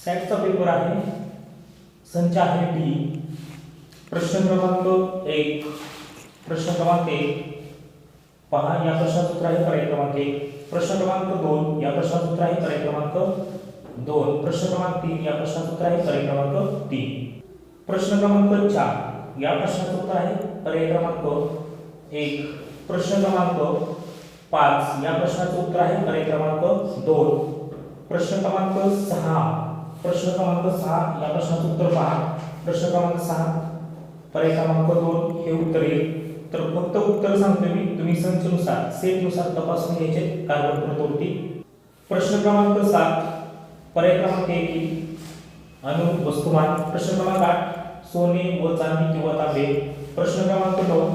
सॅटचा paper आहे, संच आहे डी. प्रश्न क्रमांक 1. प्रश्न क्रमांक 1 पहा, या प्रश्नाचं उत्तर आहे पर्याय क्रमांक 1. प्रश्न क्रमांक 2 या प्रश्नाचं उत्तर आहे पर्याय क्रमांक 2. प्रश्न क्रमांक 3 या प्रश्नाचं उत्तर आहे पर्याय क्रमांक 3. प्रश्न क्रमांक 4 या प्रश्नाचं उत्तर आहे पर्याय क्रमांक 1. प्रश्न क्रमांक 5 या प्रश्नाचं उत्तर आहे पर्याय क्रमांक 2. प्रश्न क्रमांक 6 या प्रश्नाचं उत्तर पहा. प्रश्न क्रमांक 6 पर्याय क्रमांक 2 हे उत्तर येईल. तर फक्त उत्तर सांगतो मी, तुम्ही संचनुसार सेटनुसार तपासून घ्यायचे कार्बन प्रतोटी. प्रश्न क्रमांक 7 पर्याय क्रमांक 1 अणु वस्तुमान. प्रश्न क्रमांक 8 सोने व चांदी किंवा तांबे. प्रश्न क्रमांक 9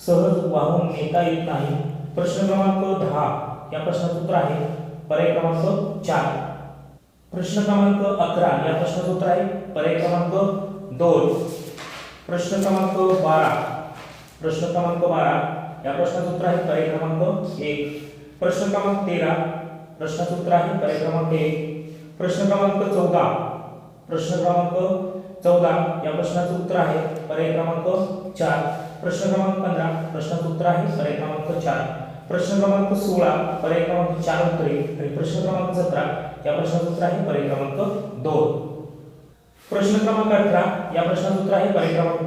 सहज वाहून नेता येत नाही. प्रश्न क्रमांक 10 या प्रश्नाचं उत्तर आहे पर्याय क्रमांक 4. प्रश्न क्रमांक 11 या प्रश्नाचं उत्तर आहे पर्याय क्रमांक 2. प्रश्न क्रमांक 12 या प्रश्नाचं उत्तर आहे पर्याय क्रमांक 1. प्रश्न क्रमांक 13 प्रश्नाचं उत्तर आहे पर्याय क्रमांक 1. प्रश्न क्रमांक 14 या प्रश्नाचं उत्तर आहे पर्याय क्रमांक 4. प्रश्न क्रमांक 15 प्रश्नाचं उत्तर आहे पर्याय क्रमांक 4. प्रश्न क्रमांक 16 पर्याय क्रमांक 4 उत्तर येईल. आणि प्रश्न क्रमांक 17 या प्रश्नाचं उत्तर आहे पर्याय क्रमांक 2. प्रश्न क्रमांक 18 या प्रश्नाचं उत्तर आहे पर्याय क्रमांक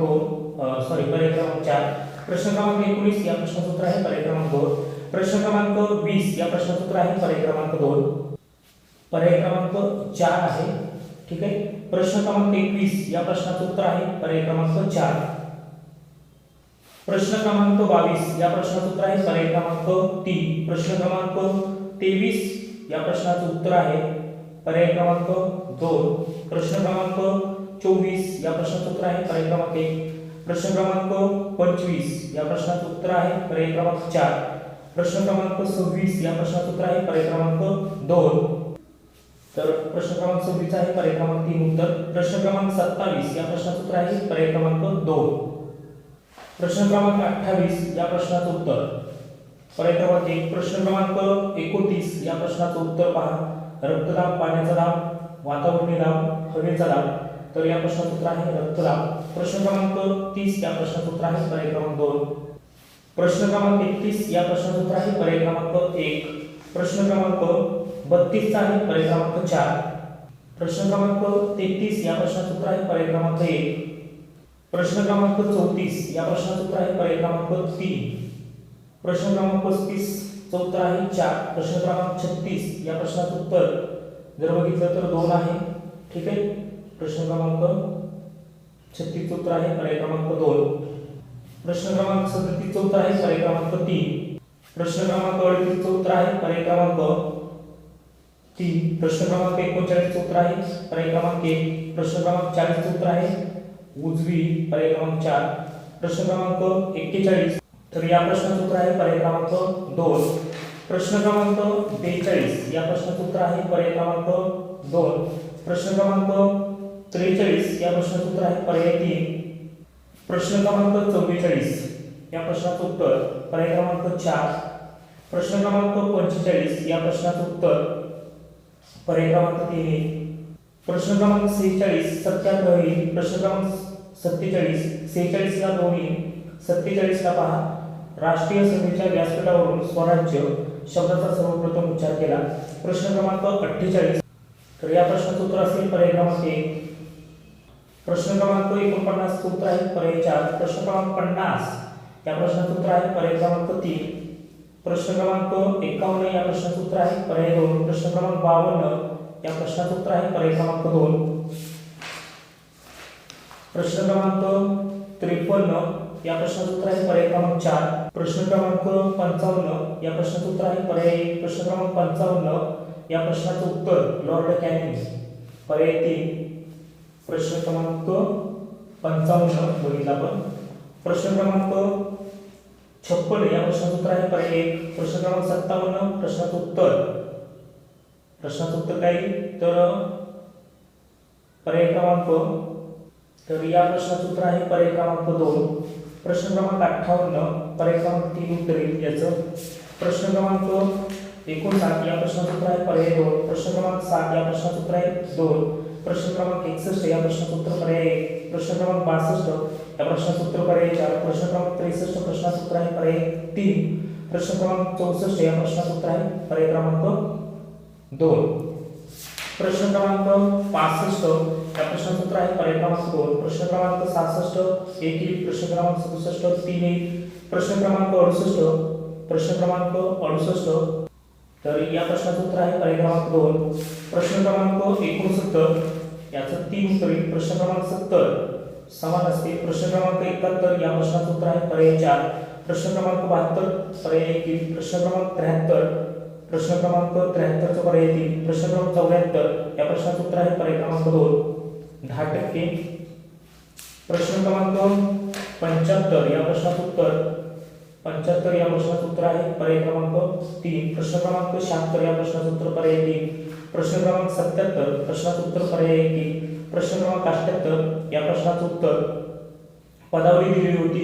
पर्याय क्रमांक 4. प्रश्न क्रमांक 19 या प्रश्नाचं उत्तर आहे पर्याय क्रमांक 2. प्रश्न क्रमांक 20 या प्रश्नाचं उत्तर आहे पर्याय क्रमांक 2. पर्याय क्रमांक 4 आहे. ठीक आहे. प्रश्न क्रमांक 21 या प्रश्नाचं उत्तर आहे पर्याय क्रमांक 4. प्रश्न क्रमांक 22 या प्रश्नाचं उत्तर आहे पर्याय क्रमांक 3. प्रश्न क्रमांक 23 या प्रश्नाचं उत्तर आहे पर्याय क्रमांक 2. प्रश्न क्रमांक 24 या प्रश्नाचं उत्तर आहे पर्याय क्रमांक 1. प्रश्न क्रमांक 25 या प्रश्नाचं उत्तर आहे पर्याय क्रमांक 4. प्रश्न क्रमांक 26 या प्रश्नाचं उत्तर आहे पर्याय क्रमांक 2. तर प्रश्न क्रमांक 26 आहे पर्याय क्रमांक 3 उत्तर. प्रश्न क्रमांक 27 या प्रश्नाचं उत्तर आहे पर्याय क्रमांक 2. प्रश्न क्रमांक 28 या प्रश्नाचं उत्तर पर्याय क्रमांक 1. प्रश्न क्रमांक 29 या प्रश्नाचं उत्तर पहा. रक्तदाब, पाण्याचा दाब, वातावरणीय दाब, हवेचा दाब. तर या प्रश्नाचं उत्तर आहे रक्तदाब. प्रश्न क्रमांक 30 या प्रश्नाचं उत्तर आहे पर्याय क्रमांक 2. प्रश्न क्रमांक 31 या प्रश्नाचं उत्तर आहे पर्याय क्रमांक 1. प्रश्न क्रमांक 32 चा आहे पर्याय क्रमांक 4. प्रश्न क्रमांक 33 या प्रश्नाचं उत्तर आहे पर्याय क्रमांक 1. प्रश्न क्रमांक 34 या प्रश्नाचं उत्तर आहे पर्याय क्रमांक 3. प्रश्न क्रमांक 35 चं उत्तर आहे 4. प्रश्न क्रमांक 36 या प्रश्नाचं उत्तर जर बघितलं तर 2 आहे. ठीक आहे. प्रश्न क्रमांक 36 चं उत्तर आहे पर्याय क्रमांक 2. प्रश्न क्रमांक 37 चं उत्तर आहे पर्याय क्रमांक 3. प्रश्न क्रमांक 38 चं उत्तर आहे पर्याय क्रमांक 3. प्रश्न क्रमांक 39 चं उत्तर आहे पर्याय क्रमांक 1. प्रश्न क्रमांक 40 चं उत्तर आहे उजवी पर्याय क्रमांक 4. प्रश्न क्रमांक 41 तर या प्रश्नाचं उत्तर आहे पर्याय क्रमांक 2. प्रश्न क्रमांक 42 या प्रश्नाचं उत्तर आहे पर्याय क्रमांक 2. प्रश्न क्रमांक 43 या प्रश्नाचं उत्तर आहे पर्याय 3. प्रश्न क्रमांक 44 या प्रश्नाचं उत्तर पर्याय क्रमांक 4. प्रश्न क्रमांक 45 या प्रश्नाचं उत्तर पर्याय क्रमांक 3. प्रश्न क्रमांक 46 सत्याग्रह येईल. प्रश्न क्रमांक 46 ला 2 येईल. 47 ला पहा. राष्ट्रीय सभेच्या व्यासपीठावरून स्वराज्य शब्दाचा सर्वप्रथम उच्चार केला. प्रश्न क्रमांक 48 तर या प्रश्नाचं उत्तर असेल पर्याय क्रमांक 1. प्रश्न क्रमांक 49 चं उत्तर आहे पर्याय 4. प्रश्न क्रमांक 50 या प्रश्नाचं उत्तर आहे पर्याय क्रमांक 3. प्रश्न क्रमांक 51 या प्रश्नाचं उत्तर आहे पर्याय 2. प्रश्न क्रमांक 52 या प्रश्नाचं उत्तर आहे पर्याय क्रमांक 2. प्रश्न क्रमांक 53 या प्रश्नाचं उत्तर आहे पर्याय क्रमांक 4. प्रश्न क्रमांक 55 या प्रश्नाचं उत्तर आहे पर्याय 1. प्रश्न क्रमांक 55 या प्रश्नाचं उत्तर लॉर्ड कॅनिंग पर्याय 3. प्रश्न क्रमांक 55 बघितला आपण. प्रश्न क्रमांक 56 या प्रश्नाचं उत्तर आहे पर्याय 1. प्रश्न क्रमांक 57 प्रश्नाचं उत्तर काय तर पर्याय क्रमांक तर या प्रश्नाचं उत्तर आहे पर्याय क्रमांक 2. प्रश्न क्रमांक 58 पर्याय क्रमांक 3 उत्तर येईल याचं. प्रश्न क्रमांक 59 या प्रश्नाचं उत्तर आहे पर्याय 2. प्रश्न क्रमांक 60 या प्रश्नाचं उत्तर आहे 2. प्रश्न क्रमांक 61 या प्रश्नाचं उत्तर पर्याय 1. प्रश्न क्रमांक 62 या प्रश्नाचं उत्तर पर्याय 4. प्रश्न क्रमांक 63 प्रश्नाचं उत्तर आहे पर्याय 3. प्रश्न क्रमांक 64 या प्रश्नाचं उत्तर आहे पर्याय क्रमांक 2. प्रश्न क्रमांक 65 या प्रश्नाचं उत्तर आहे पर्याय क्रमांक 2. प्रश्न क्रमांक 66 1 1. प्रश्न क्रमांक 67 3 1. प्रश्न क्रमांक 68 तर या प्रश्नाचं उत्तर आहे पर्याय क्रमांक 2. प्रश्न क्रमांक 69 याचं 3 उत्तर येईल. प्रश्न क्रमांक 70 समान असते. प्रश्न क्रमांक 71 या प्रश्नाचं उत्तर आहे पर्याय 4. प्रश्न क्रमांक 72 पर्याय 1 येईल. प्रश्न क्रमांक 73 चा पर्याय 3. प्रश्न क्रमांक 74 या प्रश्नाचं उत्तर आहे पर्याय क्रमांक 2 10%. प्रश्न क्रमांक 75 या प्रश्नाचं उत्तर आहे पर्याय क्रमांक 3. प्रश्न क्रमांक 76 या प्रश्नाचं उत्तर पर्याय 3. प्रश्न क्रमांक 77 प्रश्नाचं उत्तर पर्याय 1. प्रश्न क्रमांक 78 या प्रश्नाचं उत्तर पदावली दिलेली होती.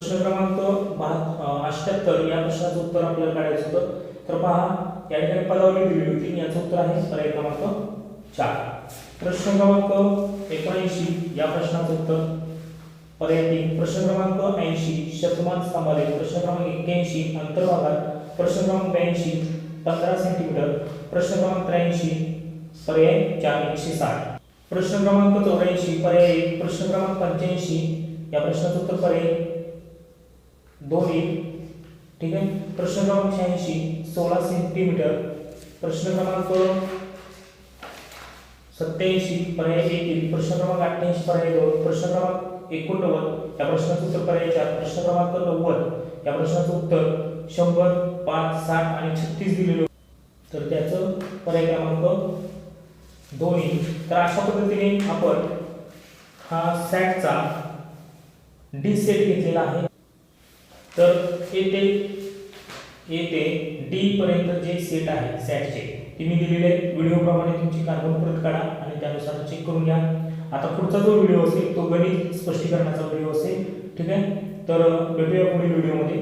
प्रश्न क्रमांक 78 या प्रश्नाचं उत्तर आपल्याला काढायचं होतं. तर पहा या ठिकाणी पदावली दिलेली होती. याचं उत्तर आहे पर्याय क्रमांक 4. प्रश्न क्रमांक 79 या प्रश्नाचं उत्तर पर्याय 3. प्रश्न क्रमांक 80 शतमान स्तंभालेख. प्रश्न क्रमांक 81 अंतर्भागात. प्रश्न क्रमांक 82 15 सेंटीमीटर. प्रश्न क्रमांक 83 पर्याय 4 160. प्रश्न क्रमांक 84 पर्याय 1. प्रश्न क्रमांक 85 या प्रश्नाचं उत्तर पर्याय 2 येईल. ठीक आहे. प्रश्न क्रमांक 86 16 सेंटीमीटर. प्रश्न क्रमांक 87 पर्याय 1 येईल. प्रश्न क्रमांक 88 पर्याय 2. प्रश्न क्रमांक 89 या प्रश्नाचं उत्तर पर्याय 4. प्रश्न क्रमांक 90 या प्रश्नाचं उत्तर 100 5 60 आणि 36 दिलेलं तर त्याचं पर्याय क्रमांक 2 येईल. तर अशा पद्धतीने आपण हा सॅटचा डी सेट घेतलेला आहे. तर येथे डी पर्यंत जे सेट आहे सॅटचे ते मी दिलेले व्हिडिओ प्रमाणे तुमची कार्बन परत काढा आणि त्यानुसार चेक करून घ्या. आता पुढचा जो व्हिडिओ असेल तो गणित स्पष्टीकरणाचा व्हिडिओ असेल. ठीक आहे. तर भेटूया पुढील व्हिडिओमध्ये.